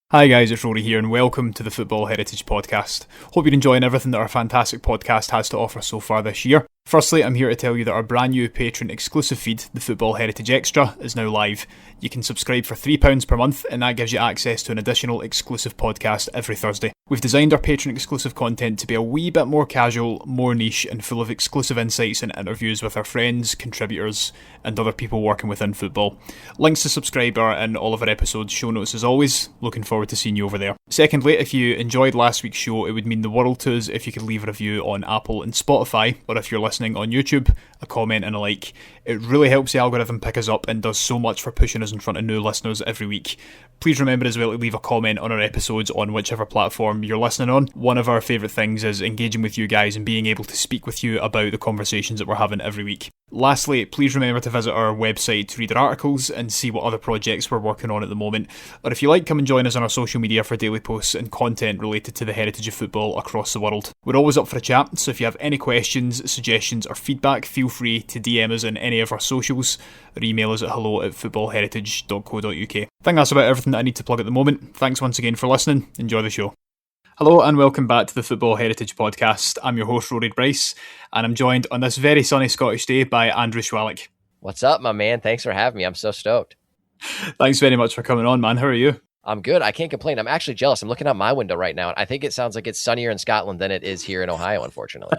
Hi guys, it's Rory here and welcome to the Football Heritage Podcast. Hope you're enjoying everything that our fantastic podcast has to offer so far this year. Firstly, I'm here to tell you that our brand new patron exclusive feed, the Football Heritage Extra, is now live. You can subscribe for £3 per month and that gives you access to an additional exclusive podcast every Thursday. We've designed our patron exclusive content to be a wee bit more casual, more niche and full of exclusive insights and interviews with our friends, contributors and other people working within football. Links to subscribe are in all of our episodes, show notes as always. Looking forward to seeing you over there. Secondly, if you enjoyed last week's show, it would mean the world to us if you could leave a review on Apple and Spotify, or if you're listening on YouTube, a comment and a like. It really helps the algorithm pick us up and does so much for pushing us in front of new listeners every week. Please remember as well to leave a comment on our episodes on whichever platform you're listening on. One of our favourite things is engaging with you guys and being able to speak with you about the conversations that we're having every week. Lastly, please remember to visit our website to read our articles and see what other projects we're working on at the moment. Or if you like, come and join us on our social media for daily posts and content related to the heritage of football across the world. We're always up for a chat, so if you have any questions, suggestions or feedback, feel free to DM us on any of our socials or email us at hello@footballheritage.co.uk. I think that's about everything that I need to plug at the moment. Thanks once again for listening. Enjoy the show. Hello and welcome back to the Football Heritage Podcast. I'm your host, Rory Bryce, and I'm joined on this very sunny Scottish day by Andrew Chwalik. What's up, my man? Thanks for having me. I'm so stoked. Thanks very much for coming on, man. How are you? I'm good. I can't complain. I'm actually jealous. I'm looking out my window right now, and I think it sounds like it's sunnier in Scotland than it is here in Ohio, unfortunately.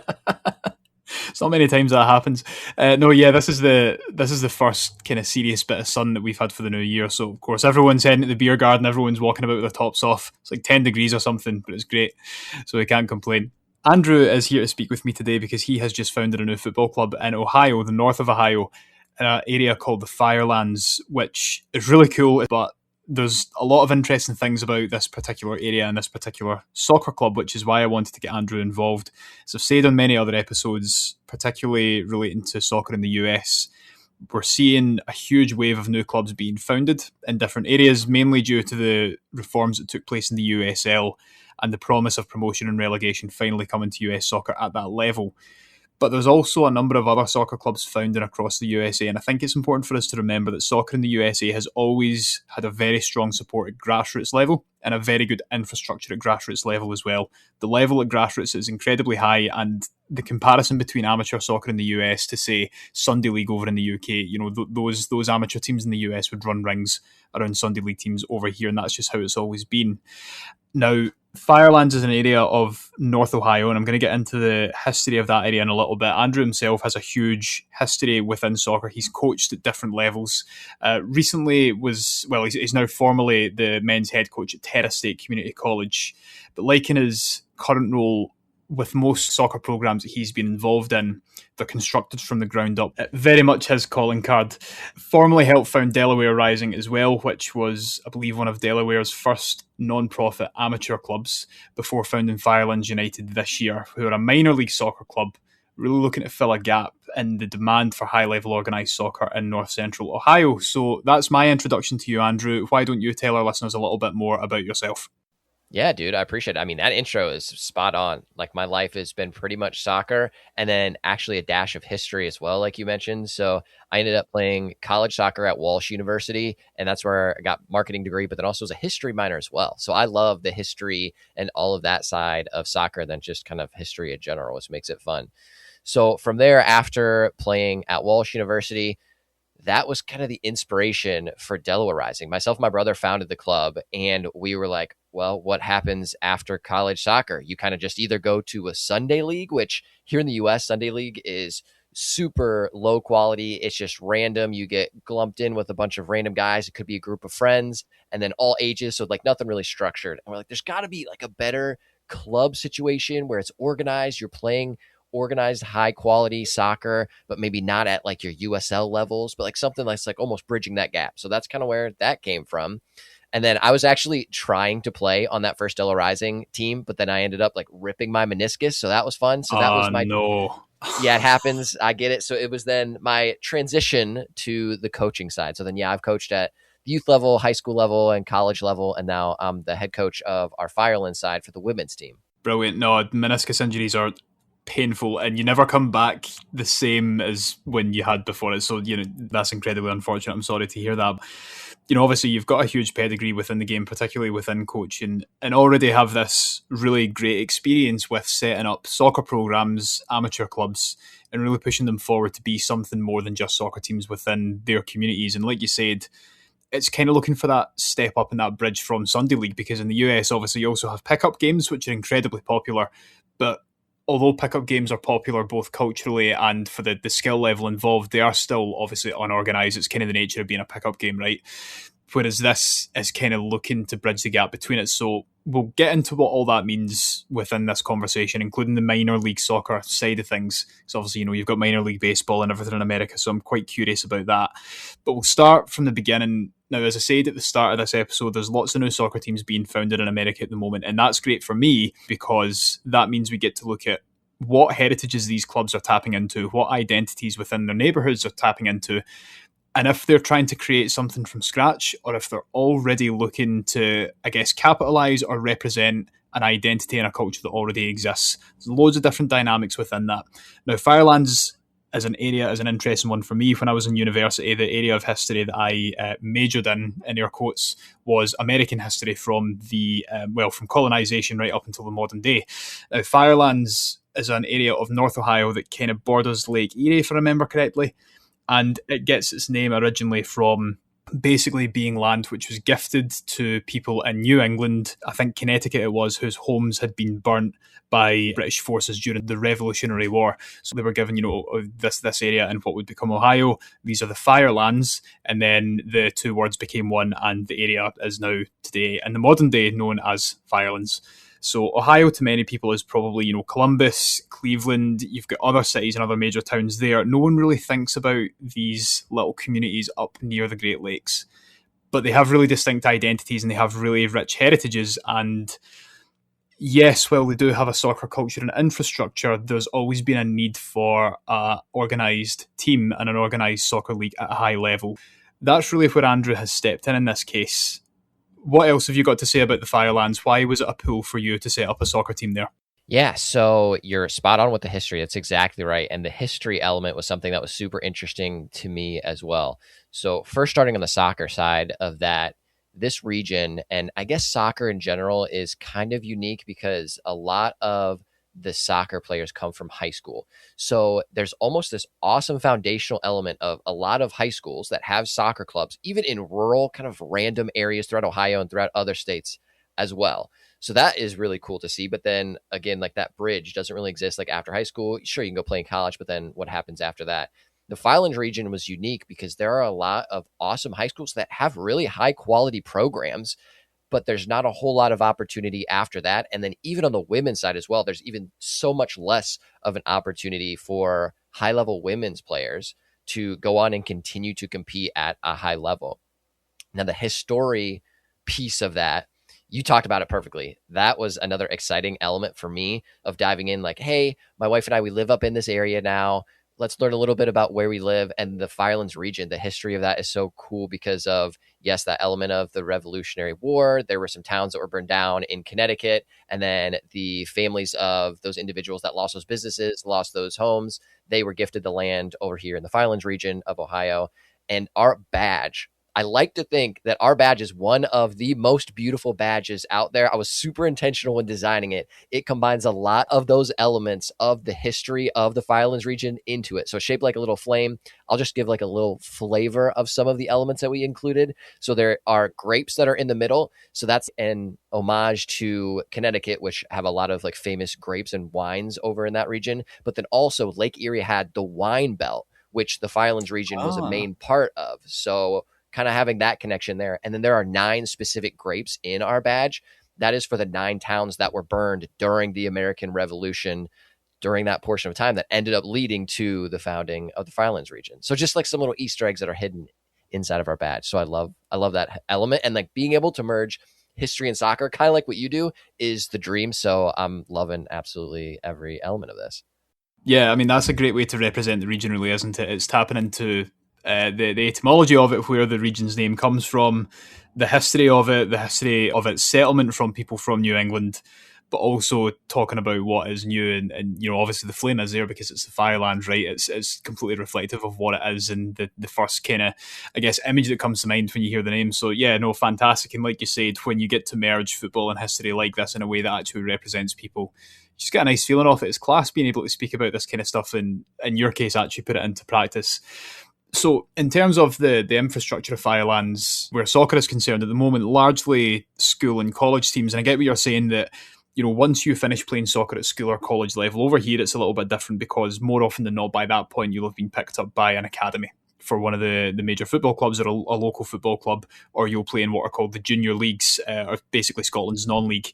It's not many times that happens. This is the first kind of serious bit of sun that we've had for the new year. So, of course, everyone's heading to the beer garden. Everyone's walking about with their tops off. It's like 10 degrees or something, but it's great. So we can't complain. Andrew is here to speak with me today because he has just founded a new football club in Ohio, the north of Ohio, in an area called the Firelands, which is really cool, but there's a lot of interesting things about this particular area and this particular soccer club, which is why I wanted to get Andrew involved. As I've said on many other episodes, particularly relating to soccer in the US, we're seeing a huge wave of new clubs being founded in different areas, mainly due to the reforms that took place in the USL and the promise of promotion and relegation finally coming to US soccer at that level. But there's also a number of other soccer clubs founded across the USA, and I think it's important for us to remember that soccer in the USA has always had a very strong support at grassroots level and a very good infrastructure at grassroots level as well. The level at grassroots is incredibly high, and the comparison between amateur soccer in the US to, say, Sunday League over in the UK, those amateur teams in the US would run rings around Sunday League teams over here, and that's just how it's always been. Now, Firelands is an area of North Ohio, and I'm going to get into the history of that area in a little bit. Andrew himself has a huge history within soccer. He's coached at different levels. He's now formally the men's head coach at Terra State Community College. But like in his current role with most soccer programs that he's been involved in, they're constructed from the ground up. Very much his calling card. Formerly helped found Delaware Rising as well, which was, I believe, one of Delaware's first non-profit amateur clubs before founding Firelands United this year, who are a minor league soccer club really looking to fill a gap in the demand for high-level organised soccer in North Central Ohio. So that's my introduction to you, Andrew. Why don't you tell our listeners a little bit more about yourself? Yeah, dude, I appreciate it. I mean, that intro is spot on. Like, my life has been pretty much soccer and then actually a dash of history as well, like you mentioned. So I ended up playing college soccer at Walsh University, and that's where I got marketing degree, but then also was a history minor as well. So I love the history and all of that side of soccer than just kind of history in general, which makes it fun. So from there, after playing at Walsh University, that was kind of the inspiration for Delaware Rising. Myself and my brother founded the club, and we were like, well, what happens after college soccer? You kind of just either go to a Sunday league, which here in the US, Sunday league is super low quality. It's just random. You get lumped in with a bunch of random guys. It could be a group of friends and then all ages. So like nothing really structured. And we're like, there's got to be like a better club situation where it's organized. You're playing organized high quality soccer, but maybe not at like your USL levels, but like something that's like almost bridging that gap. So that's kind of where that came from. And then I was actually trying to play on that first Delaware Rising team, but then I ended up like ripping my meniscus. So that was fun. So that was my, no. Yeah, it happens. I get it. So it was then my transition to the coaching side. So then, yeah, I've coached at the youth level, high school level, and college level. And now I'm the head coach of our Firelands side for the women's team. Brilliant. No, meniscus injuries are painful and you never come back the same as when you had before it. So, that's incredibly unfortunate. I'm sorry to hear that. obviously you've got a huge pedigree within the game, particularly within coaching, and already have this really great experience with setting up soccer programs, amateur clubs, and really pushing them forward to be something more than just soccer teams within their communities. And like you said, it's kind of looking for that step up and that bridge from Sunday League, because in the US, obviously, you also have pickup games, which are incredibly popular. But although pickup games are popular both culturally and for the skill level involved, they are still obviously unorganised. It's kind of the nature of being a pickup game, right? Whereas this is kind of looking to bridge the gap between it. So we'll get into what all that means within this conversation, including the minor league soccer side of things. So obviously, you've got minor league baseball and everything in America, so I'm quite curious about that. But we'll start from the beginning. Now, as I said at the start of this episode, there's lots of new soccer teams being founded in America at the moment, and that's great for me because that means we get to look at what heritages these clubs are tapping into, what identities within their neighbourhoods are tapping into, and if they're trying to create something from scratch, or if they're already looking to, I guess, capitalise or represent an identity and a culture that already exists. There's loads of different dynamics within that. Now, Firelands as an area is an interesting one for me. When I was in university, the area of history that I majored in air quotes, was American history from from colonisation right up until the modern day. Now, Firelands is an area of North Ohio that kind of borders Lake Erie, if I remember correctly. And it gets its name originally from basically being land which was gifted to people in New England, I think Connecticut it was, whose homes had been burnt by British forces during the Revolutionary War. So they were given, this area in what would become Ohio. These are the Firelands, and then the two words became one, and the area is now today, in the modern day, known as Firelands. So Ohio to many people is probably, Columbus, Cleveland. You've got other cities and other major towns there. No one really thinks about these little communities up near the Great Lakes, but they have really distinct identities and they have really rich heritages. And yes, while they do have a soccer culture and infrastructure, there's always been a need for an organised team and an organised soccer league at a high level. That's really where Andrew has stepped in this case. What else have you got to say about the Firelands? Why was it a pull for you to set up a soccer team there? Yeah, so you're spot on with the history. That's exactly right. And the history element was something that was super interesting to me as well. So first, starting on the soccer side of that, this region, and I guess soccer in general, is kind of unique because a lot of the soccer players come from high school. So there's almost this awesome foundational element of a lot of high schools that have soccer clubs, even in rural kind of random areas throughout Ohio and throughout other states as well. So that is really cool to see. But then again, like that bridge doesn't really exist like after high school. Sure, you can go play in college, but then what happens after that? The Firelands region was unique because there are a lot of awesome high schools that have really high quality programs, but there's not a whole lot of opportunity after that. And then even on the women's side as well, there's even so much less of an opportunity for high-level women's players to go on and continue to compete at a high level. Now, the history piece of that, you talked about it perfectly. That was another exciting element for me of diving in like, hey, my wife and I, we live up in this area now. Let's learn a little bit about where we live. And the Firelands region, the history of that is so cool because of, yes, that element of the Revolutionary War. There were some towns that were burned down in Connecticut. And then the families of those individuals that lost those businesses, lost those homes, they were gifted the land over here in the Firelands region of Ohio. And our badge, I like to think that our badge is one of the most beautiful badges out there. I was super intentional when designing it. It combines a lot of those elements of the history of the Firelands region into it. So shaped like a little flame. I'll just give like a little flavor of some of the elements that we included. So there are grapes that are in the middle. So that's an homage to Connecticut, which have a lot of like famous grapes and wines over in that region. But then also Lake Erie had the wine belt, which the Firelands region was a main part of. So kind of having that connection there. And then there are 9 specific grapes in our badge. That is for the 9 towns that were burned during the American Revolution, during that portion of time that ended up leading to the founding of the Firelands region. So just like some little Easter eggs that are hidden inside of our badge. So I love that element, and like being able to merge history and soccer, kind of like what you do, is the dream. So I'm loving absolutely every element of this. Yeah, I mean, that's a great way to represent the region, really, isn't it? It's tapping into the etymology of it, where the region's name comes from, the history of it, the history of its settlement from people from New England, but also talking about what is new. And obviously the flame is there because it's the Firelands, right? It's completely reflective of what it is, and the first kind of, I guess, image that comes to mind when you hear the name. So yeah, no, fantastic. And like you said, when you get to merge football and history like this in a way that actually represents people, you just get a nice feeling off it. It's class being able to speak about this kind of stuff, and in your case, actually put it into practice. So, in terms of the infrastructure of Firelands, where soccer is concerned at the moment, largely school and college teams. And I get what you're saying that, once you finish playing soccer at school or college level, over here it's a little bit different because more often than not, by that point, you'll have been picked up by an academy for one of the major football clubs, or a local football club, or you'll play in what are called the junior leagues, or basically Scotland's non-league.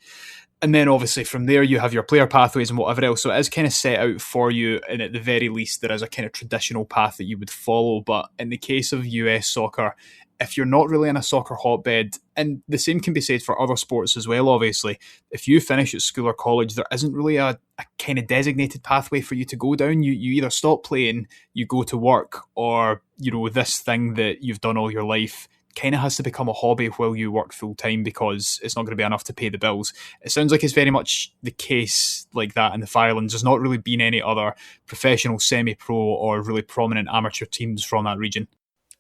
And then obviously from there you have your player pathways and whatever else. So it is kind of set out for you, and at the very least there is a kind of traditional path that you would follow. But in the case of US soccer, if you're not really in a soccer hotbed, and the same can be said for other sports as well, obviously, if you finish at school or college, there isn't really a kind of designated pathway for you to go down. You either stop playing, you go to work, or, this thing that you've done all your life kind of has to become a hobby while you work full time because it's not going to be enough to pay the bills. It sounds like it's very much the case like that in the Firelands. There's not really been any other professional, semi-pro, or really prominent amateur teams from that region.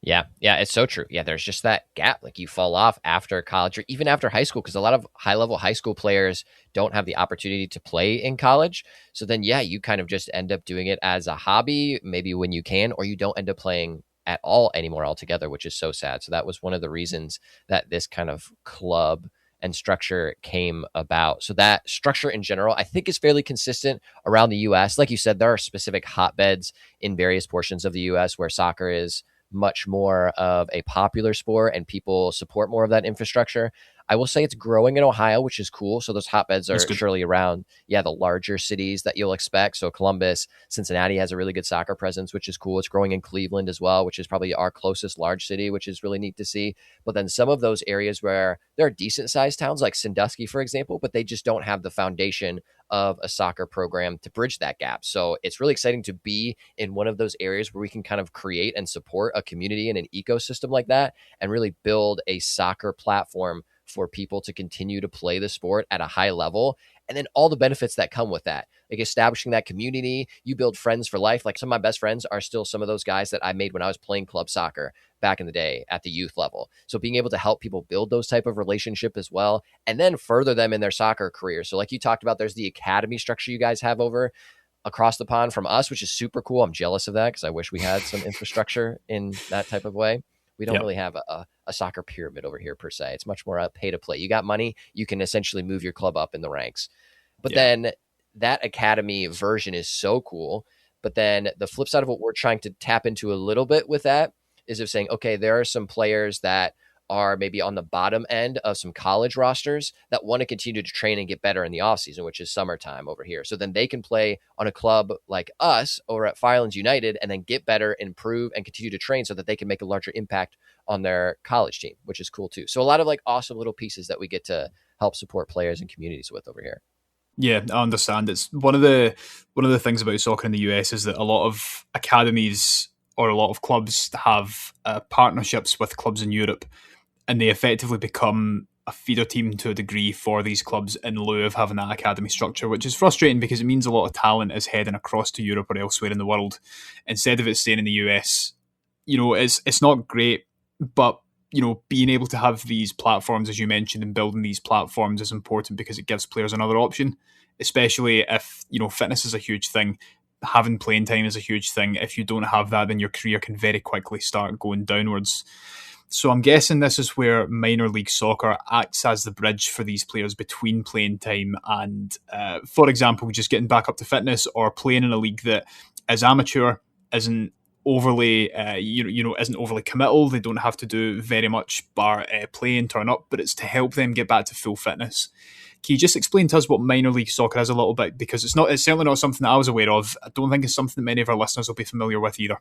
Yeah, it's so true. Yeah, there's just that gap. Like you fall off after college or even after high school, because a lot of high-level high school players don't have the opportunity to play in college. So then, yeah, you kind of just end up doing it as a hobby, maybe when you can, or you don't end up playing at all anymore altogether, which is so sad. So that was one of the reasons that this kind of club and structure came about. So that structure in general, I think, is fairly consistent around the US. Like you said, there are specific hotbeds in various portions of the US where soccer is much more of a popular sport and people support more of that infrastructure. I will say it's growing in Ohio, which is cool. So those hotbeds are surely around, the larger cities that you'll expect. So Columbus, Cincinnati has a really good soccer presence, which is cool. It's growing in Cleveland as well, which is probably our closest large city, which is really neat to see. But then some of those areas where there are decent sized towns like Sandusky, for example, but they just don't have the foundation of a soccer program to bridge that gap. So it's really exciting to be in one of those areas where we can kind of create and support a community and an ecosystem like that and really build a soccer platform for people to continue to play the sport at a high level. And then all the benefits that come with that, like establishing that community, you build friends for life. Like some of my best friends are still some of those guys that I made when I was playing club soccer back in the day at the youth level. So being able to help people build those type of relationship as well, and then further them in their soccer career. So like you talked about, there's the academy structure you guys have over across the pond from us, which is super cool. I'm jealous of that because I wish we had some infrastructure in that type of way. We don't really have a soccer pyramid over here per se. It's much more a pay to play. You got money, you can essentially move your club up in the ranks. But then that academy version is so cool. But then the flip side of what we're trying to tap into a little bit with that is of saying, okay, there are some players that are maybe on the bottom end of some college rosters that want to continue to train and get better in the offseason, which is summertime over here. So then they can play on a club like us over at Firelands United and then get better, improve, and continue to train so that they can make a larger impact on their college team, which is cool too. So a lot of like awesome little pieces that we get to help support players and communities with over here. Yeah, I understand. It's one of the things about soccer in the US is that a lot of academies or a lot of clubs have partnerships with clubs in Europe, and they effectively become a feeder team to a degree for these clubs in lieu of having that academy structure, which is frustrating because it means a lot of talent is heading across to Europe or elsewhere in the world instead of it staying in the US. It's not great, but being able to have these platforms, as you mentioned, and building these platforms is important because it gives players another option, especially if, fitness is a huge thing. Having playing time is a huge thing. If you don't have that, then your career can very quickly start going downwards. So I'm guessing this is where minor league soccer acts as the bridge for these players between playing time and, for example, just getting back up to fitness or playing in a league that is amateur, isn't overly, isn't overly committal. They don't have to do very much bar play and turn up, but it's to help them get back to full fitness. Can you just explain to us what minor league soccer is a little bit? Because it's certainly not something that I was aware of. I don't think it's something that many of our listeners will be familiar with either.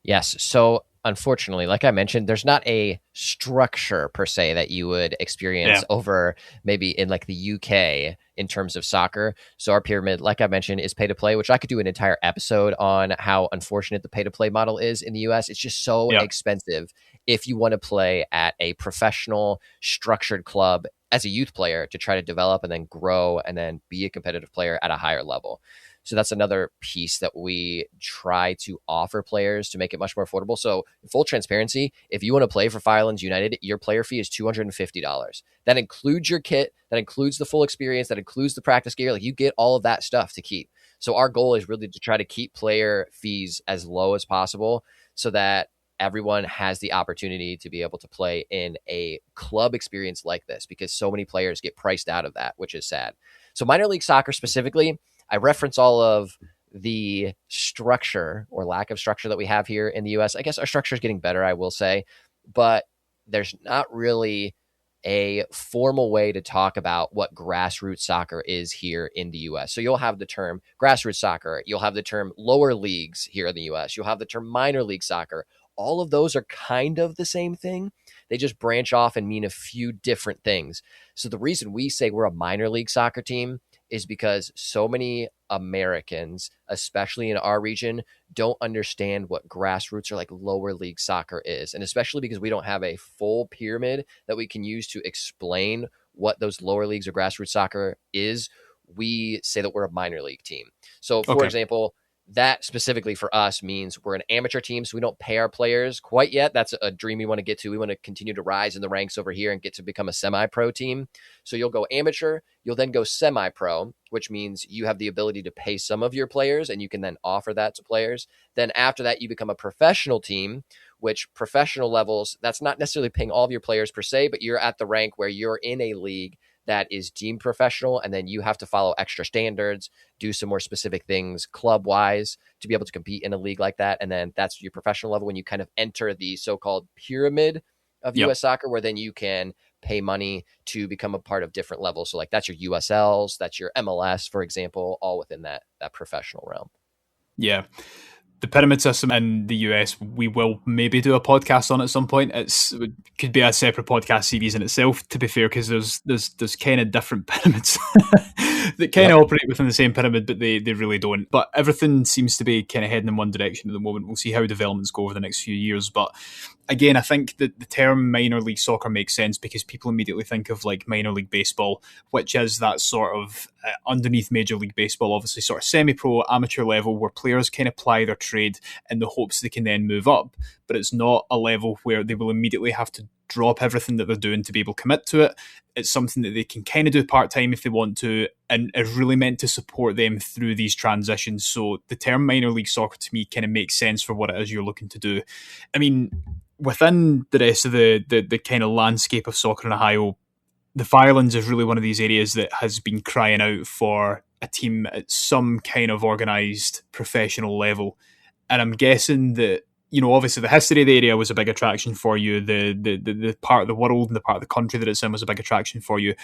Yes. So unfortunately, like I mentioned, there's not a structure per se that you would experience over maybe in like the UK in terms of soccer. So our pyramid, like I mentioned, is pay to play, which I could do an entire episode on how unfortunate the pay to play model is in the US. It's just so expensive if you want to play at a professional structured club as a youth player to try to develop and then grow and then be a competitive player at a higher level. So that's another piece that we try to offer players to make it much more affordable. So full transparency, if you want to play for Firelands United, your player fee is $250. That includes your kit, that includes the full experience, that includes the practice gear. Like, you get all of that stuff to keep. So our goal is really to try to keep player fees as low as possible so that everyone has the opportunity to be able to play in a club experience like this, because so many players get priced out of that, which is sad. So minor league soccer specifically, I reference all of the structure or lack of structure that we have here in the US. I guess our structure is getting better, I will say, but there's not really a formal way to talk about what grassroots soccer is here in the US. So you'll have the term grassroots soccer, you'll have the term lower leagues here in the US, you'll have the term minor league soccer. All of those are kind of the same thing. They just branch off and mean a few different things. So the reason we say we're a minor league soccer team is because so many Americans, especially in our region, don't understand what grassroots or like lower league soccer is. And especially because we don't have a full pyramid that we can use to explain what those lower leagues or grassroots soccer is, we say that we're a minor league team. So for example, that specifically for us means we're an amateur team, so we don't pay our players quite yet. That's a dream we want to get to. We want to continue to rise in the ranks over here and get to become a semi-pro team. So you'll go amateur, you'll then go semi-pro, which means you have the ability to pay some of your players and you can then offer that to players. Then after that, you become a professional team, which professional levels, that's not necessarily paying all of your players per se, but you're at the rank where you're in a league that is deemed professional, and then you have to follow extra standards, do some more specific things club-wise to be able to compete in a league like that. And then that's your professional level when you kind of enter the so-called pyramid of US soccer, where then you can pay money to become a part of different levels. So like that's your USLs, that's your MLS, for example, all within that professional realm. Yeah. The pyramid system in the US, we will maybe do a podcast on at some point. It could be a separate podcast series in itself, to be fair, because there's kind of different pyramids that kind of operate within the same pyramid, but they really don't. But everything seems to be kind of heading in one direction at the moment. We'll see how developments go over the next few years. But again, I think that the term minor league soccer makes sense because people immediately think of like minor league baseball, which is that sort of underneath Major League Baseball, obviously sort of semi-pro, amateur level, where players kind of ply their trade in the hopes they can then move up. But it's not a level where they will immediately have to drop everything that they're doing to be able to commit to it. It's something that they can kind of do part-time if they want to, and is really meant to support them through these transitions. So the term minor league soccer to me kind of makes sense for what it is you're looking to do. I mean, within the rest of the kind of landscape of soccer in Ohio, the Firelands is really one of these areas that has been crying out for a team at some kind of organised professional level. And I'm guessing that, you know, obviously the history of the area was a big attraction for you. The part of the world and the part of the country that it's in was a big attraction for you.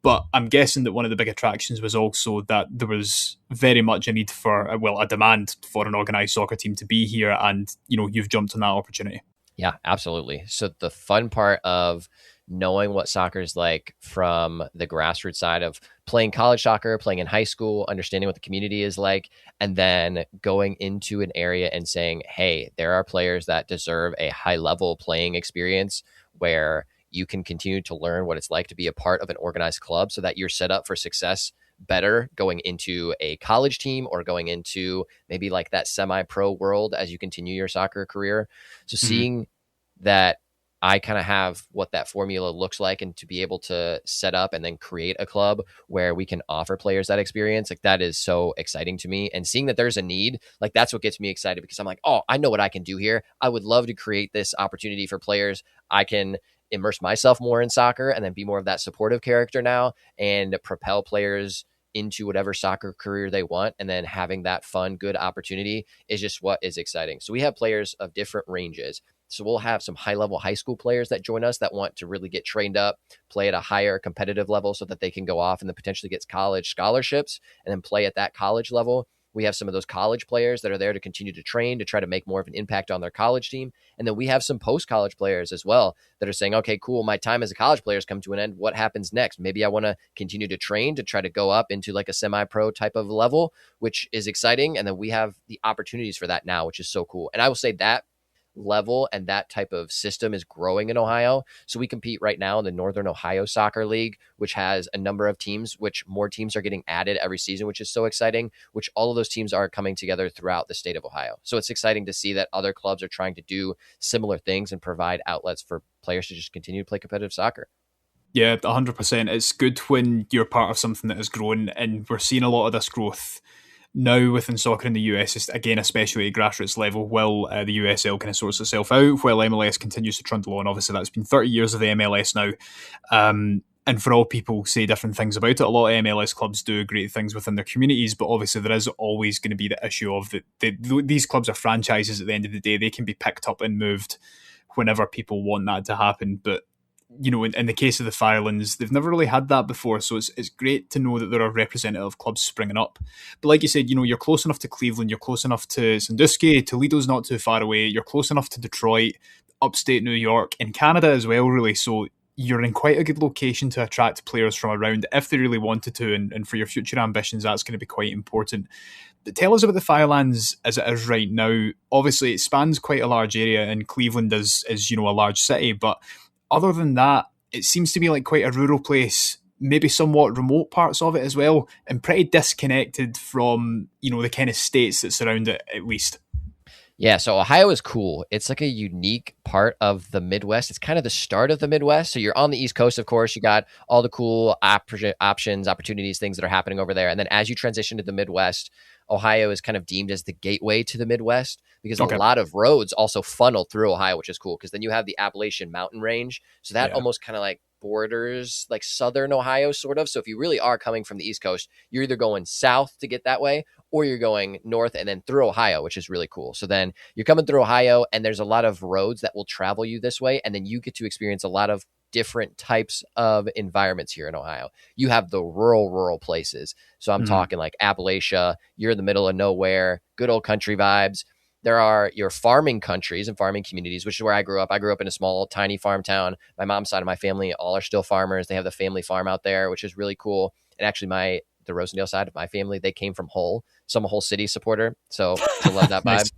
But I'm guessing that one of the big attractions was also that there was very much a need for, a demand for an organised soccer team to be here. And, you know, you've jumped on that opportunity. Yeah, absolutely. So the fun part of knowing what soccer is like from the grassroots side of playing college soccer, playing in high school, understanding what the community is like, and then going into an area and saying, hey, there are players that deserve a high level playing experience where you can continue to learn what it's like to be a part of an organized club so that you're set up for success better going into a college team or going into maybe like that semi-pro world as you continue your soccer career. So seeing that I kind of have what that formula looks like, and to be able to set up and then create a club where we can offer players that experience, like that is so exciting to me. And seeing that there's a need, like that's what gets me excited, because I'm like, oh, I know what I can do here. I would love to create this opportunity for players. I can immerse myself more in soccer and then be more of that supportive character now and propel players into whatever soccer career they want. And then having that fun, good opportunity is just what is exciting. So we have players of different ranges. So we'll have some high-level high school players that join us that want to really get trained up, play at a higher competitive level so that they can go off and then potentially get college scholarships and then play at that college level. We have some of those college players that are there to continue to train, to try to make more of an impact on their college team. And then we have some post-college players as well that are saying, okay, cool, my time as a college player has come to an end. What happens next? Maybe I want to continue to train to try to go up into like a semi-pro type of level, which is exciting. And then we have the opportunities for that now, which is so cool. And I will say that level and that type of system is growing in Ohio. So we compete right now in the Northern Ohio Soccer League, which has a number of teams, which more teams are getting added every season, which is so exciting, which all of those teams are coming together throughout the state of Ohio. So it's exciting to see that other clubs are trying to do similar things and provide outlets for players to just continue to play competitive soccer. Yeah, 100%. It's good when you're part of something that has grown, and we're seeing a lot of this growth now within soccer in the US, again, especially at grassroots level, while the USL kind of sorts itself out, while MLS continues to trundle on. Obviously, that's been 30 years of the MLS now. And for all people say different things about it, a lot of MLS clubs do great things within their communities, but obviously there is always going to be the issue of that these clubs are franchises at the end of the day. They can be picked up and moved whenever people want that to happen. But in the case of the Firelands, they've never really had that before, so it's great to know that there are representative clubs springing up. But like you said, you're close enough to Cleveland, you're close enough to Sandusky, Toledo's not too far away, you're close enough to Detroit, upstate New York, and Canada as well, really. So you're in quite a good location to attract players from around if they really wanted to, and for your future ambitions, that's going to be quite important. But tell us about the Firelands as it is right now. Obviously, it spans quite a large area, and Cleveland is a large city, but other than that, it seems to be like quite a rural place, maybe somewhat remote parts of it as well, and pretty disconnected from, the kind of states that surround it, at least. Yeah, so Ohio is cool. It's like a unique part of the Midwest. It's kind of the start of the Midwest. So you're on the East Coast, of course. You got all the cool options, opportunities, things that are happening over there. And then as you transition to the Midwest, Ohio is kind of deemed as the gateway to the Midwest because a lot of roads also funnel through Ohio, which is cool because then you have the Appalachian Mountain Range. So that almost kind of like borders like southern Ohio, sort of. So if you really are coming from the East Coast, you're either going south to get that way or you're going north and then through Ohio, which is really cool. So then you're coming through Ohio and there's a lot of roads that will travel you this way. And then you get to experience a lot of different types of environments here in Ohio. You have the rural places. So I'm talking like Appalachia, you're in the middle of nowhere, good old country vibes. There are your farming countries and farming communities, which is where I grew up. I grew up in a small, tiny farm town. My mom's side of my family all are still farmers. They have the family farm out there, which is really cool. And actually the Rosendale side of my family, they came from Hull. So I'm a Hull City supporter. So I love that vibe. Nice.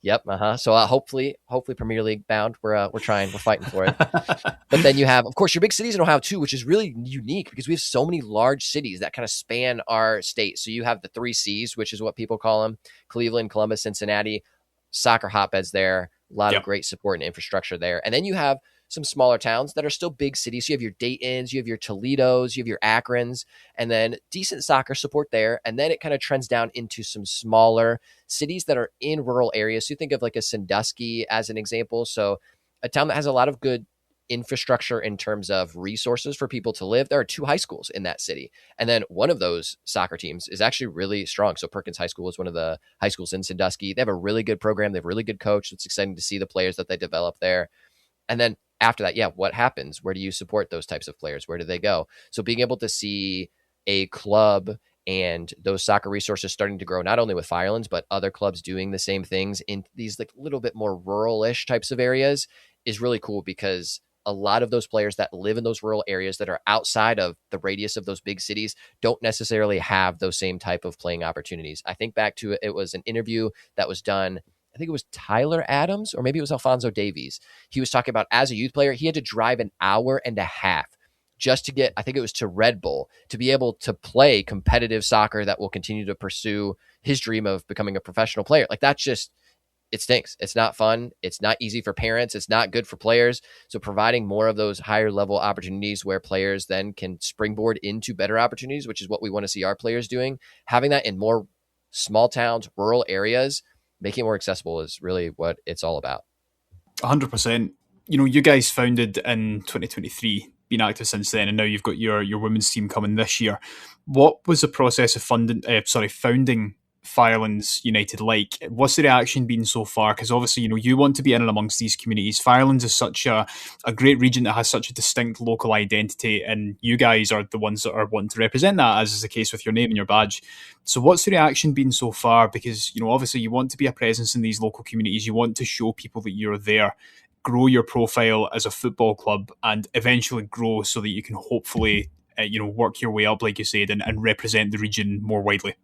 Yep. So hopefully Premier League bound. We're fighting for it. But then you have, of course, your big cities in Ohio too, which is really unique because we have so many large cities that kind of span our state. So you have the 3 C's, which is what people call them: Cleveland, Columbus, Cincinnati. Soccer hotbeds there, a lot of great support and infrastructure there. And then you have some smaller towns that are still big cities. So you have your Daytons, you have your Toledos, you have your Akrons, and then decent soccer support there. And then it kind of trends down into some smaller cities that are in rural areas. So you think of like a Sandusky as an example. So a town that has a lot of good infrastructure in terms of resources for people to live. There are 2 high schools in that city. And then one of those soccer teams is actually really strong. So Perkins High School is one of the high schools in Sandusky. They have a really good program. They have a really good coach. It's exciting to see the players that they develop there. And then after that, what happens? Where do you support those types of players? Where do they go? So being able to see a club and those soccer resources starting to grow, not only with Firelands, but other clubs doing the same things in these like little bit more rural-ish types of areas is really cool because a lot of those players that live in those rural areas that are outside of the radius of those big cities don't necessarily have those same type of playing opportunities. I think back to it was an interview that was done. I think it was Tyler Adams, or maybe it was Alphonso Davies. He was talking about as a youth player, he had to drive an hour and a half just to get, I think it was to Red Bull, to be able to play competitive soccer that will continue to pursue his dream of becoming a professional player. Like that's just, it stinks. It's not fun. It's not easy for parents. It's not good for players. So providing more of those higher level opportunities where players then can springboard into better opportunities, which is what we want to see our players doing. Having that in more small towns, rural areas, making it more accessible is really what it's all about. 100%. You guys founded in 2023, been active since then, and now you've got your women's team coming this year. What was the process of founding Firelands United like? What's the reaction been so far? Because obviously, you want to be in and amongst these communities. Firelands is such a great region that has such a distinct local identity, and you guys are the ones that are wanting to represent that, as is the case with your name and your badge. So what's the reaction been so far? Because, obviously you want to be a presence in these local communities. You want to show people that you're there, grow your profile as a football club, and eventually grow so that you can hopefully, work your way up, like you said, and represent the region more widely.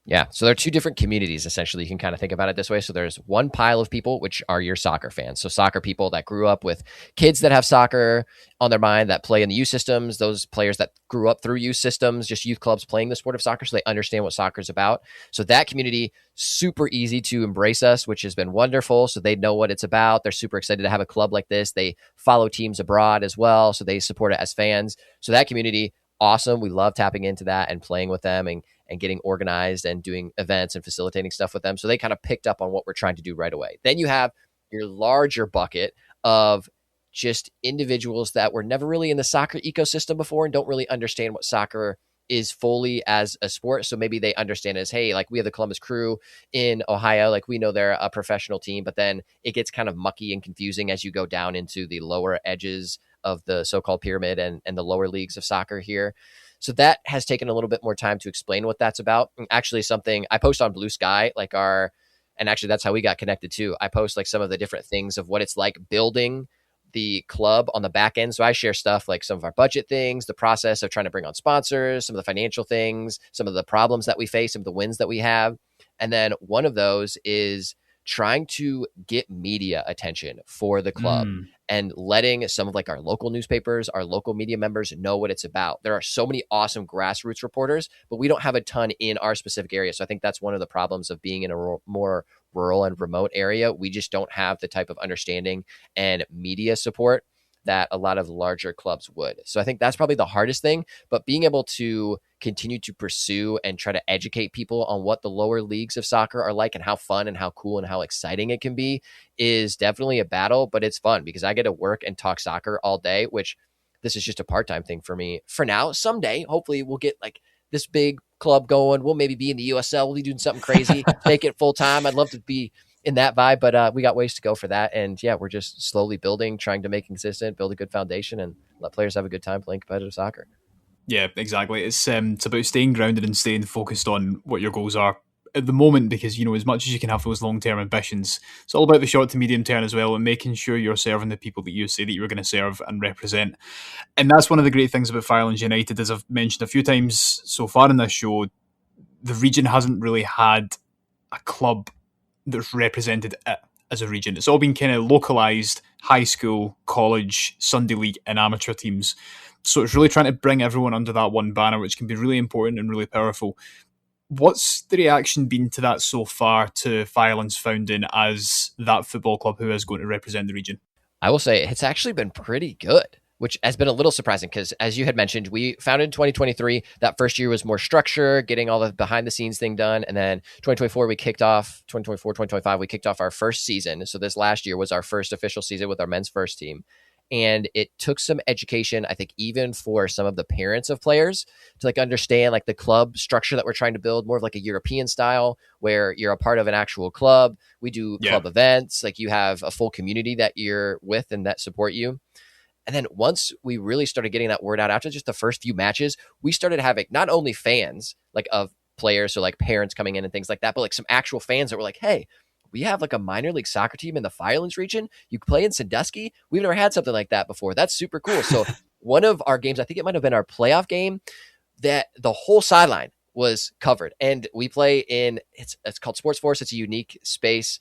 Yeah. So there are two different communities, essentially. You can kind of think about it this way. So there's one pile of people, which are your soccer fans. So soccer people that grew up with kids that have soccer on their mind, that play in the youth systems, those players that grew up through youth systems, just youth clubs playing the sport of soccer. So they understand what soccer is about. So that community, super easy to embrace us, which has been wonderful. So they know what it's about. They're super excited to have a club like this. They follow teams abroad as well. So they support it as fans. So that community, awesome. We love tapping into that and playing with them and getting organized and doing events and facilitating stuff with them. So they kind of picked up on what we're trying to do right away. Then you have your larger bucket of just individuals that were never really in the soccer ecosystem before and don't really understand what soccer is fully as a sport. So maybe they understand as, hey, like we have the Columbus Crew in Ohio, like we know they're a professional team, but then it gets kind of mucky and confusing as you go down into the lower edges of the so-called pyramid and the lower leagues of soccer here. So that has taken a little bit more time to explain what that's about. And actually, something I post on BlueSky, and actually that's how we got connected too. I post like some of the different things of what it's like building the club on the back end. So I share stuff like some of our budget things, the process of trying to bring on sponsors, some of the financial things, some of the problems that we face, some of the wins that we have. And then one of those is trying to get media attention for the club and letting some of like our local newspapers, our local media members know what it's about. There are so many awesome grassroots reporters, but we don't have a ton in our specific area. So I think that's one of the problems of being in a more rural and remote area. We just don't have the type of understanding and media support that a lot of larger clubs would. So I think that's probably the hardest thing, but being able to continue to pursue and try to educate people on what the lower leagues of soccer are like and how fun and how cool and how exciting it can be is definitely a battle, but it's fun because I get to work and talk soccer all day, which this is just a part-time thing for me for now. Someday, hopefully we'll get like this big club going. We'll maybe be in the USL. We'll be doing something crazy, make it full-time. I'd love to be in that vibe, but we got ways to go for that. And yeah, we're just slowly building, trying to make it consistent, build a good foundation, and let players have a good time playing competitive soccer. Yeah, exactly. It's about staying grounded and staying focused on what your goals are at the moment, because, you know, as much as you can have those long-term ambitions, it's all about the short to medium term as well, and making sure you're serving the people that you say that you're going to serve and represent. And that's one of the great things about Firelands United, as I've mentioned a few times so far in this show. The region hasn't really had a club that's represented it as a region. It's all been kind of localized, high school, college, Sunday league, and amateur teams. So it's really trying to bring everyone under that one banner, which can be really important and really powerful. What's the reaction been to that so far, to Firelands founding as that football club who is going to represent the region? I will say it's actually been pretty good, which has been a little surprising because, as you had mentioned, we founded in 2023. That first year was more structure, getting all the behind the scenes thing done. And then 2024, 2025, we kicked off our first season. So this last year was our first official season with our men's first team. And it took some education, I think, even for some of the parents of players to like understand like the club structure that we're trying to build, more of like a European style where you're a part of an actual club. We do club events, like you have a full community that you're with and that support you. And then once we really started getting that word out after just the first few matches, we started having not only fans like of players, so like parents coming in and things like that, but like some actual fans that were like, hey, we have like a minor league soccer team in the Firelands region. You play in Sandusky. We've never had something like that before. That's super cool. So one of our games, I think it might have been our playoff game, that the whole sideline was covered. And we play in, it's called Sports Force. It's a unique space.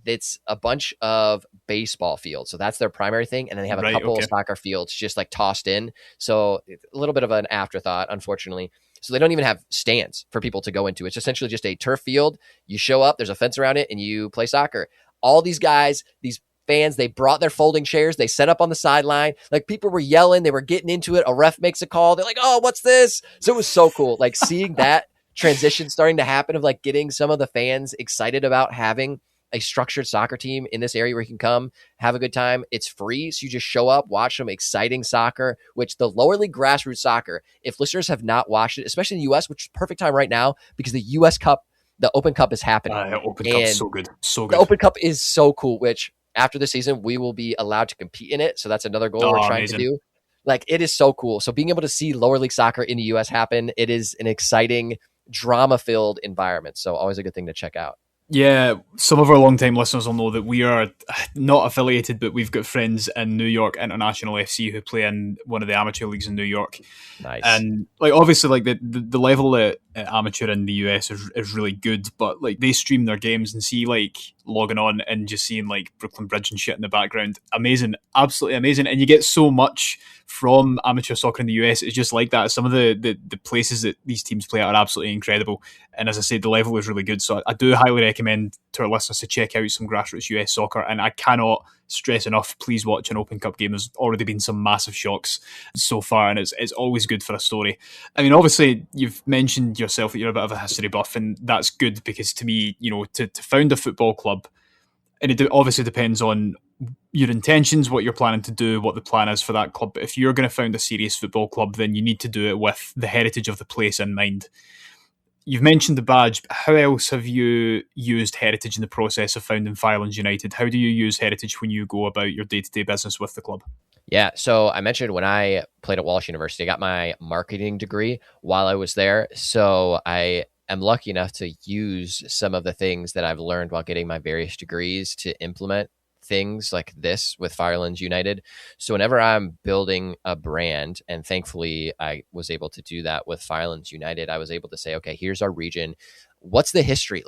It's a bunch of baseball fields. So that's their primary thing. And then they have a couple of soccer fields just like tossed in. So a little bit of an afterthought, unfortunately. So they don't even have stands for people to go into. It's essentially just a turf field. You show up, there's a fence around it, and you play soccer. All these guys, these fans, they brought their folding chairs. They set up on the sideline. Like people were yelling. They were getting into it. A ref makes a call. They're like, oh, what's this? So it was so cool. Like seeing that transition starting to happen of like getting some of the fans excited about having a structured soccer team in this area where you can come have a good time. It's free. So you just show up, watch some exciting soccer, which the lower league grassroots soccer, if listeners have not watched it, especially in the US, which is perfect time right now because the US Cup, the Open Cup is happening. Open Cup is so good. So good. The Open Cup is so cool, which after the season, we will be allowed to compete in it. So that's another goal we're trying to do. Like it is so cool. So being able to see lower league soccer in the US happen, it is an exciting, drama-filled environment. So always a good thing to check out. Yeah, some of our long-time listeners will know that we are not affiliated, but we've got friends in New York International FC who play in one of the amateur leagues in New York. Nice. And like obviously like the level at amateur in the US is really good, but like they stream their games and see like logging on and just seeing like Brooklyn Bridge and shit in the background. Amazing, absolutely amazing. And you get so much from amateur soccer in the US. It's just like that. Some of the places that these teams play at are absolutely incredible. And as I said, the level is really good. So I do highly recommend to our listeners to check out some grassroots US soccer. And I cannot stress enough, please watch an Open Cup game. There's already been some massive shocks so far, and it's always good for a story. I mean, obviously, you've mentioned yourself that you're a bit of a history buff, and that's good because to me, you know, to found a football club, and it obviously depends on your intentions, what you're planning to do, what the plan is for that club. But if you're going to found a serious football club, then you need to do it with the heritage of the place in mind. You've mentioned the badge. How else have you used heritage in the process of founding Firelands United? How do you use heritage when you go about your day-to-day business with the club? Yeah, so I mentioned when I played at Walsh University, I got my marketing degree while I was there. So I am lucky enough to use some of the things that I've learned while getting my various degrees to implement things like this with Firelands United. So whenever I'm building a brand, and thankfully I was able to do that with Firelands United, I was able to say, okay, here's our region. What's the history?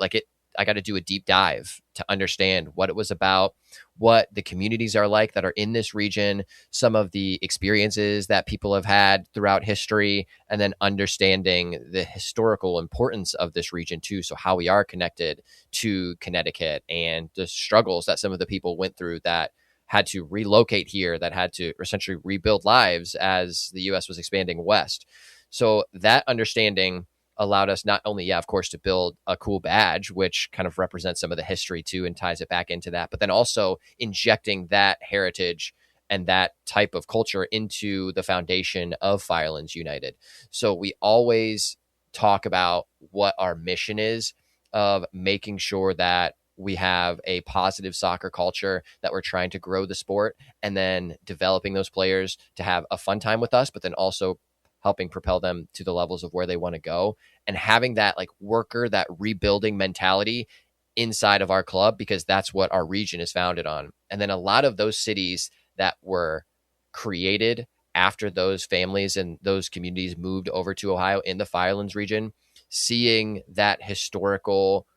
I got to do a deep dive to understand what it was about, what the communities are like that are in this region, some of the experiences that people have had throughout history, and then understanding the historical importance of this region too. So how we are connected to Connecticut and the struggles that some of the people went through that had to relocate here, that had to essentially rebuild lives as the US was expanding west. So that understanding allowed us not only, yeah, of course, to build a cool badge, which kind of represents some of the history too and ties it back into that, but then also injecting that heritage and that type of culture into the foundation of Firelands United. So we always talk about what our mission is of making sure that we have a positive soccer culture, that we're trying to grow the sport, and then developing those players to have a fun time with us, but then also helping propel them to the levels of where they want to go, and having that like worker, that rebuilding mentality inside of our club, because that's what our region is founded on. And then a lot of those cities that were created after those families and those communities moved over to Ohio in the Firelands region, seeing that historical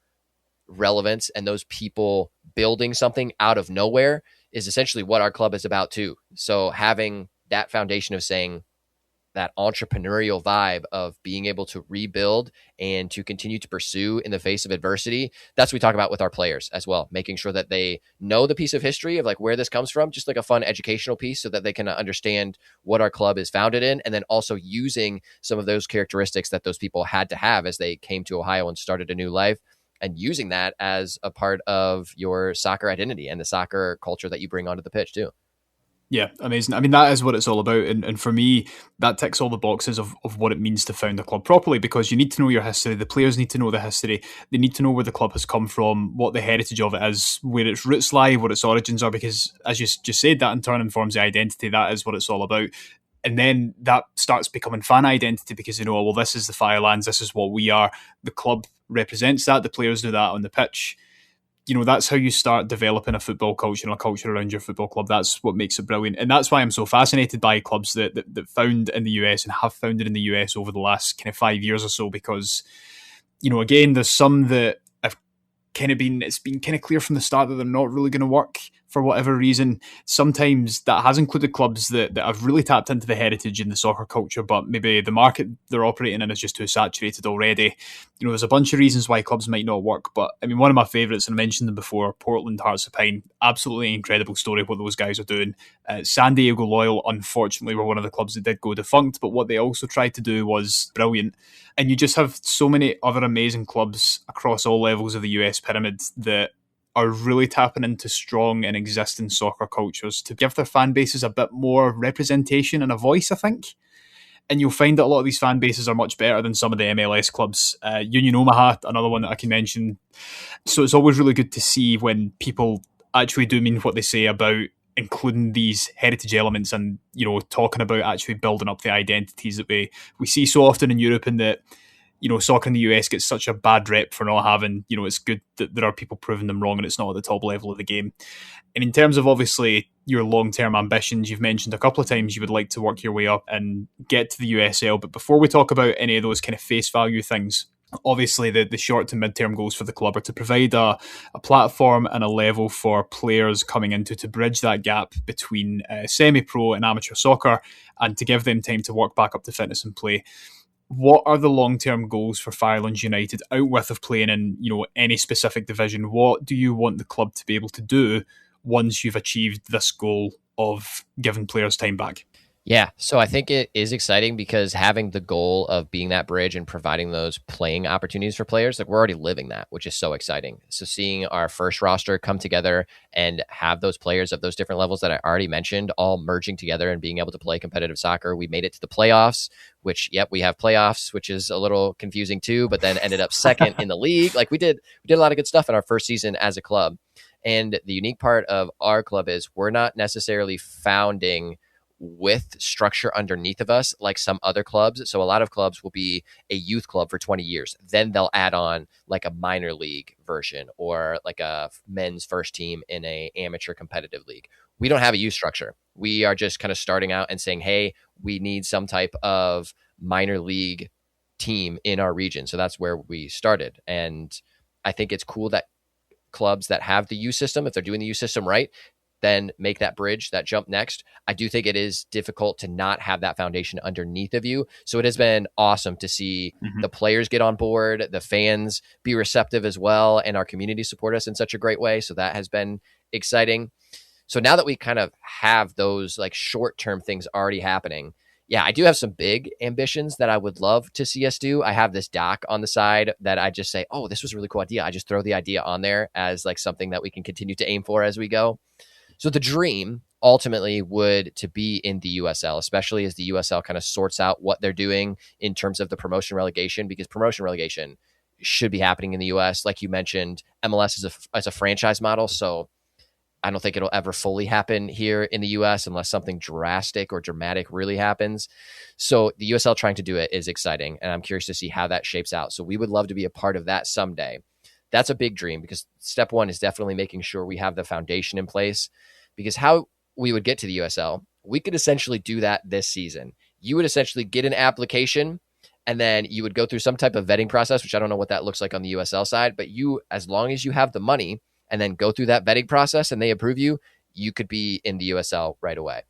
relevance and those people building something out of nowhere is essentially what our club is about too. So having that foundation of saying, that entrepreneurial vibe of being able to rebuild and to continue to pursue in the face of adversity. That's what we talk about with our players as well, making sure that they know the piece of history of like where this comes from, just like a fun educational piece so that they can understand what our club is founded in, and then also using some of those characteristics that those people had to have as they came to Ohio and started a new life, and using that as a part of your soccer identity and the soccer culture that you bring onto the pitch too. Yeah, amazing. I mean, that is what it's all about. And for me, that ticks all the boxes of what it means to found a club properly, because you need to know your history. The players need to know the history. They need to know where the club has come from, what the heritage of it is, where its roots lie, what its origins are, because as you just said, that in turn informs the identity. That is what it's all about. And then that starts becoming fan identity because you know, well, this is the Firelands, this is what we are. The club represents that. The players do that on the pitch. You know, that's how you start developing a football culture and a culture around your football club. That's what makes it brilliant. And that's why I'm so fascinated by clubs that found in the US and have founded in the US over the last kind of 5 years or so, because, you know, again, there's some that have it's been kind of clear from the start that they're not really going to work for whatever reason. Sometimes that has included clubs that have really tapped into the heritage in the soccer culture, but maybe the market they're operating in is just too saturated already. You know, there's a bunch of reasons why clubs might not work, but I mean, one of my favourites, and I mentioned them before, Portland Hearts of Pine, absolutely incredible story what those guys are doing. San Diego Loyal, unfortunately, were one of the clubs that did go defunct, but what they also tried to do was brilliant. And you just have so many other amazing clubs across all levels of the US pyramid that are really tapping into strong and existing soccer cultures to give their fan bases a bit more representation and a voice, I think. And you'll find that a lot of these fan bases are much better than some of the MLS clubs. Union Omaha, another one that I can mention. So it's always really good to see when people actually do mean what they say about including these heritage elements and, you know, talking about actually building up the identities that we see so often in Europe, and that, soccer in the US gets such a bad rep for not having, it's good that there are people proving them wrong and it's not at the top level of the game. And in terms of obviously your long-term ambitions, you've mentioned a couple of times you would like to work your way up and get to the USL. But before we talk about any of those kind of face value things, obviously the short to mid-term goals for the club are to provide a platform and a level for players coming into to bridge that gap between semi-pro and amateur soccer, and to give them time to work back up to fitness and play. What are the long-term goals for Firelands United out with of playing in any specific division? What do you want the club to be able to do once you've achieved this goal of giving players time back? Yeah, so I think it is exciting because having the goal of being that bridge and providing those playing opportunities for players, like we're already living that, which is so exciting. So seeing our first roster come together and have those players of those different levels that I already mentioned all merging together and being able to play competitive soccer. We made it to the playoffs, which, yep, we have playoffs, which is a little confusing too, but then ended up second in the league. Like we did a lot of good stuff in our first season as a club. And the unique part of our club is we're not necessarily founding with structure underneath of us like some other clubs. So a lot of clubs will be a youth club for 20 years. Then they'll add on like a minor league version or like a men's first team in a amateur competitive league. We don't have a youth structure. We are just kind of starting out and saying, hey, we need some type of minor league team in our region. So that's where we started. And I think it's cool that clubs that have the youth system, if they're doing the youth system right, then make that bridge, that jump next. I do think it is difficult to not have that foundation underneath of you. So it has been awesome to see the players get on board, the fans be receptive as well, and our community support us in such a great way. So that has been exciting. So now that we kind of have those like short-term things already happening, yeah, I do have some big ambitions that I would love to see us do. I have this doc on the side that I just say, oh, this was a really cool idea. I just throw the idea on there as like something that we can continue to aim for as we go. So the dream ultimately would to be in the USL, especially as the USL kind of sorts out what they're doing in terms of the promotion relegation, because promotion relegation should be happening in the US. Like you mentioned, MLS is a franchise model. So I don't think it'll ever fully happen here in the US unless something drastic or dramatic really happens. So the USL trying to do it is exciting. And I'm curious to see how that shapes out. So we would love to be a part of that someday. That's a big dream because step one is definitely making sure we have the foundation in place, because how we would get to the USL, we could essentially do that this season. You would essentially get an application and then you would go through some type of vetting process, which I don't know what that looks like on the USL side, but you, as long as you have the money and then go through that vetting process and they approve you, you could be in the USL right away.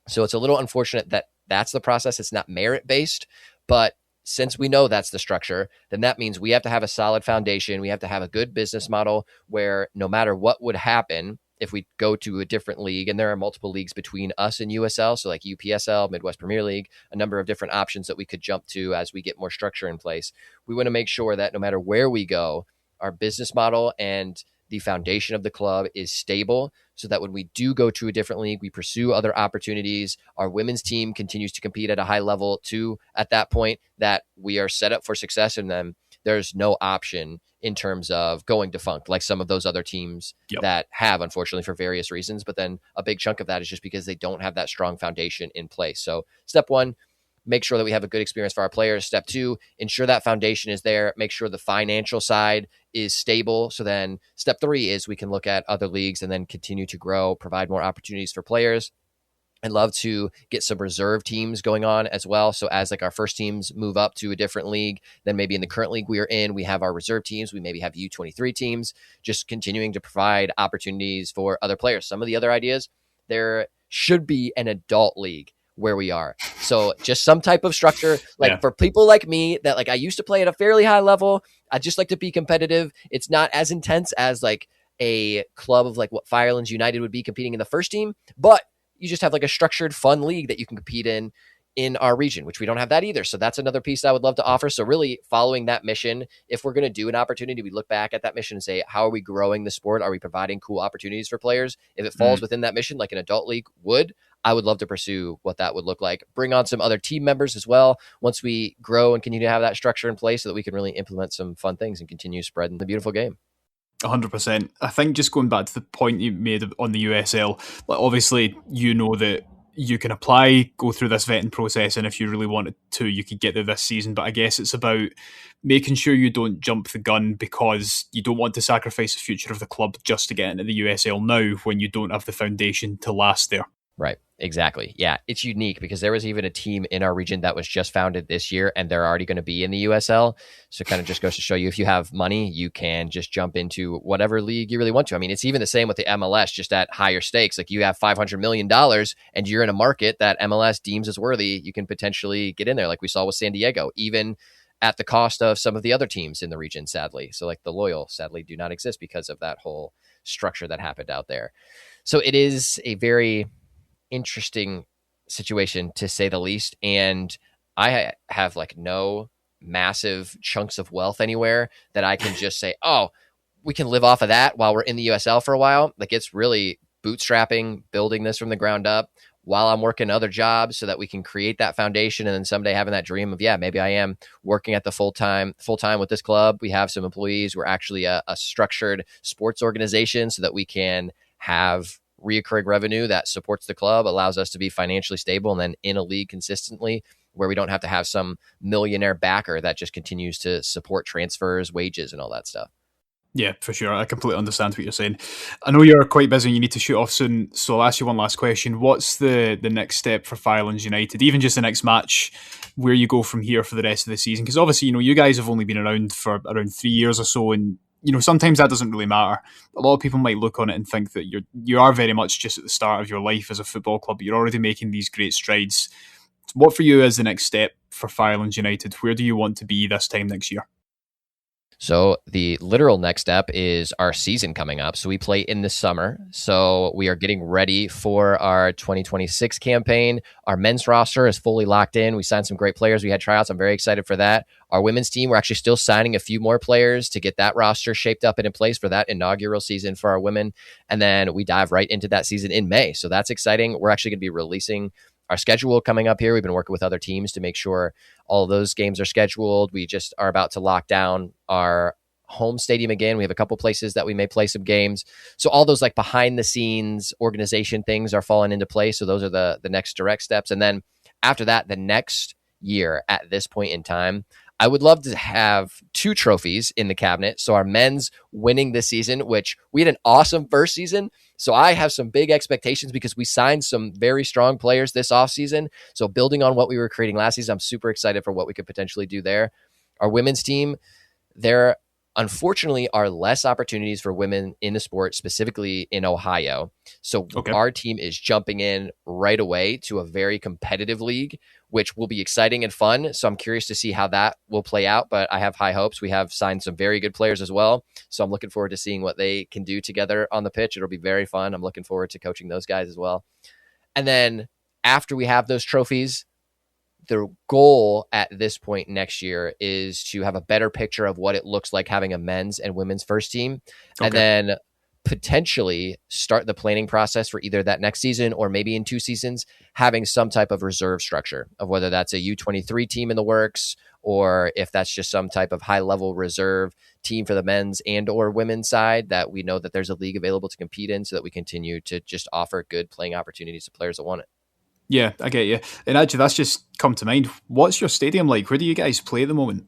So it's a little unfortunate that that's the process. It's not merit-based, but since we know that's the structure, then that means we have to have a solid foundation. We have to have a good business model where no matter what would happen, if we go to a different league, and there are multiple leagues between us and USL, so like UPSL, Midwest Premier League, a number of different options that we could jump to as we get more structure in place. We want to make sure that no matter where we go, our business model and the foundation of the club is stable so that when we do go to a different league, we pursue other opportunities. Our women's team continues to compete at a high level too, at that point, that we are set up for success. And then there's no option in terms of going defunct like some of those other teams that have, unfortunately, for various reasons. But then a big chunk of that is just because they don't have that strong foundation in place. So step one, make sure that we have a good experience for our players. Step two, ensure that foundation is there. Make sure the financial side is stable. So then step three is we can look at other leagues and then continue to grow, provide more opportunities for players. I'd love to get some reserve teams going on as well. So as like our first teams move up to a different league, then maybe in the current league we are in, we have our reserve teams. We maybe have U23 teams, just continuing to provide opportunities for other players. Some of the other ideas, there should be an adult league where we are. So just some type of structure, like for people like me that like I used to play at a fairly high level. I just like to be competitive. It's not as intense as like a club of like what Firelands United would be competing in the first team, but you just have like a structured fun league that you can compete in our region, which we don't have that either. So that's another piece I would love to offer. So really following that mission, if we're going to do an opportunity, we look back at that mission and say, how are we growing the sport? Are we providing cool opportunities for players? If it falls within that mission, like an adult league would, I would love to pursue what that would look like. Bring on some other team members as well once we grow and continue to have that structure in place so that we can really implement some fun things and continue spreading the beautiful game. 100%. I think just going back to the point you made on the USL, like obviously you know that you can apply, go through this vetting process, and if you really wanted to, you could get there this season. But I guess it's about making sure you don't jump the gun because you don't want to sacrifice the future of the club just to get into the USL now when you don't have the foundation to last there. Right. Exactly. Yeah. It's unique because there was even a team in our region that was just founded this year and they're already going to be in the USL. So it kind of just goes to show you, if you have money, you can just jump into whatever league you really want to. I mean, it's even the same with the MLS, just at higher stakes. Like you have $500 million and you're in a market that MLS deems as worthy, you can potentially get in there, like we saw with San Diego, even at the cost of some of the other teams in the region, sadly. So like the Loyal, sadly, do not exist because of that whole structure that happened out there. So it is a very interesting situation, to say the least. And I have like no massive chunks of wealth anywhere that I can just say, oh, we can live off of that while we're in the USL for a while. Like it's really bootstrapping, building this from the ground up while I'm working other jobs so that we can create that foundation. And then someday having that dream of, yeah, maybe I am working at the full time with this club. We have some employees. We're actually a structured sports organization so that we can have reoccurring revenue that supports the club, allows us to be financially stable, and then in a league consistently where we don't have to have some millionaire backer that just continues to support transfers, wages, and all that stuff. Yeah, for sure. I completely understand what you're saying. I know you're quite busy and you need to shoot off soon, so I'll ask you one last question. What's the next step for Firelands United, even just the next match, where you go from here for the rest of the season? Because obviously, you guys have only been around for around 3 years or so, and sometimes that doesn't really matter. A lot of people might look on it and think that you are very much just at the start of your life as a football club. You're already making these great strides. What for you is the next step for Firelands United? Where do you want to be this time next year? So the literal next step is our season coming up. So we play in the summer. So we are getting ready for our 2026 campaign. Our men's roster is fully locked in. We signed some great players. We had tryouts. I'm very excited for that. Our women's team, we're actually still signing a few more players to get that roster shaped up and in place for that inaugural season for our women. And then we dive right into that season in May. So that's exciting. We're actually going to be releasing our schedule coming up here. We've been working with other teams to make sure all of those games are scheduled. We just are about to lock down our home stadium again. We have a couple places that we may play some games. So all those like behind the scenes organization things are falling into place. So those are the next direct steps. And then after that, the next year at this point in time, I would love to have 2 trophies in the cabinet. So our men's winning this season, which we had an awesome first season. So I have some big expectations because we signed some very strong players this offseason. So building on what we were creating last season, I'm super excited for what we could potentially do there. Our women's team, there unfortunately are less opportunities for women in the sport, specifically in Ohio. So Our team is jumping in right away to a very competitive league, which will be exciting and fun. So I'm curious to see how that will play out, but I have high hopes. We have signed some very good players as well. So I'm looking forward to seeing what they can do together on the pitch. It'll be very fun. I'm looking forward to coaching those guys as well. And then after we have those trophies, the goal at this point next year is to have a better picture of what it looks like having a men's and women's first team. Okay. And then potentially start the planning process for either that next season or maybe in 2 seasons, having some type of reserve structure of whether that's a U23 team in the works, or if that's just some type of high level reserve team for the men's and or women's side that we know that there's a league available to compete in so that we continue to just offer good playing opportunities to players that want it. Yeah, I get you. And actually, that's just come to mind. What's your stadium like? Where do you guys play at the moment?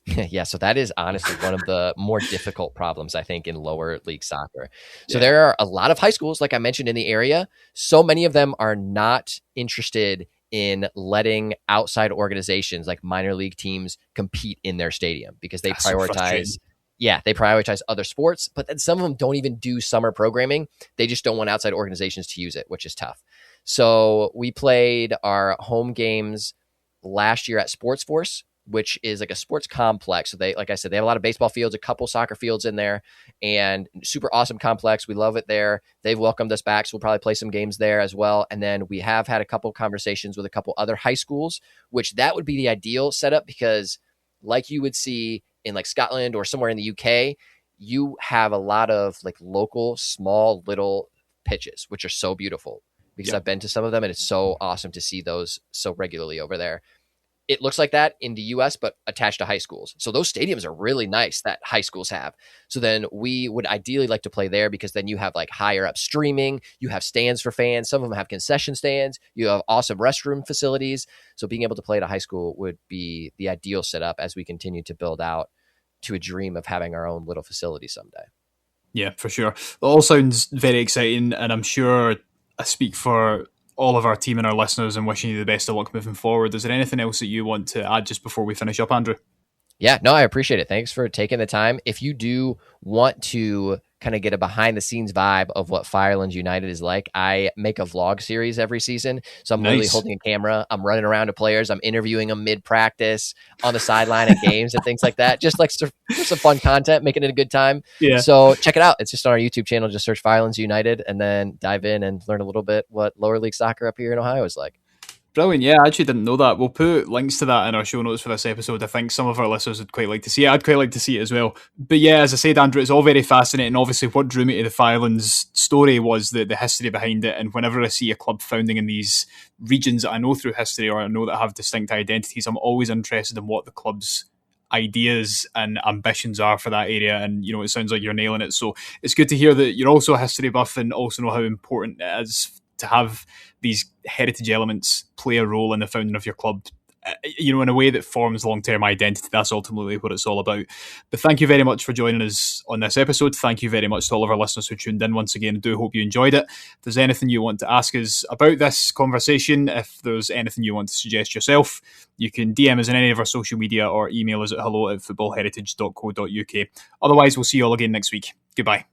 Yeah, so that is honestly one of the more difficult problems, I think, in lower league soccer. So there are a lot of high schools, like I mentioned, in the area. So many of them are not interested in letting outside organizations like minor league teams compete in their stadium because they prioritize other sports, but then some of them don't even do summer programming. They just don't want outside organizations to use it, which is tough. So we played our home games last year at Sports Force, which is like a sports complex. So they, like I said, they have a lot of baseball fields, a couple soccer fields in there, and super awesome complex. We love it there. They've welcomed us back, so we'll probably play some games there as well. And then we have had a couple conversations with a couple other high schools, which that would be the ideal setup because like you would see in like Scotland or somewhere in the UK, you have a lot of like local, small, little pitches, which are so beautiful because I've been to some of them and it's so awesome to see those so regularly over there. it looks like that in the US, but attached to high schools. So those stadiums are really nice that high schools have. So then we would ideally like to play there, because then you have like higher up streaming, you have stands for fans, some of them have concession stands, you have awesome restroom facilities. So being able to play at a high school would be the ideal setup as we continue to build out to a dream of having our own little facility someday. Yeah, for sure. It all sounds very exciting, and I'm sure I speak for all of our team and our listeners and wishing you the best of luck moving forward. Is there anything else that you want to add just before we finish up, Andrew? Yeah, no, I appreciate it. Thanks for taking the time. If you do want to kind of get a behind the scenes vibe of what Firelands United is like, I make a vlog series every season. So I'm literally holding a camera. I'm running around to players. I'm interviewing them mid practice, on the sideline at games and things like that. Just like for some fun content, making it a good time. Yeah. So check it out. It's just on our YouTube channel. Just search Firelands United and then dive in and learn a little bit what lower league soccer up here in Ohio is like. Brilliant. Yeah, I actually didn't know that. We'll put links to that in our show notes for this episode. I think some of our listeners would quite like to see it. I'd quite like to see it as well. But yeah, as I said, Andrew, it's all very fascinating. Obviously, what drew me to the Firelands story was the history behind it. And whenever I see a club founding in these regions that I know through history or I know that have distinct identities, I'm always interested in what the club's ideas and ambitions are for that area. And, you know, it sounds like you're nailing it. So it's good to hear that you're also a history buff and also know how important it is to have these heritage elements play a role in the founding of your club, you know, in a way that forms long-term identity. That's ultimately what it's all about. But thank you very much for joining us on this episode. Thank you very much to all of our listeners who tuned in once again. I do hope you enjoyed it. If there's anything you want to ask us about this conversation, if there's anything you want to suggest yourself, you can DM us on any of our social media or email us at hello@footballheritage.co.uk. Otherwise, we'll see you all again next week. Goodbye.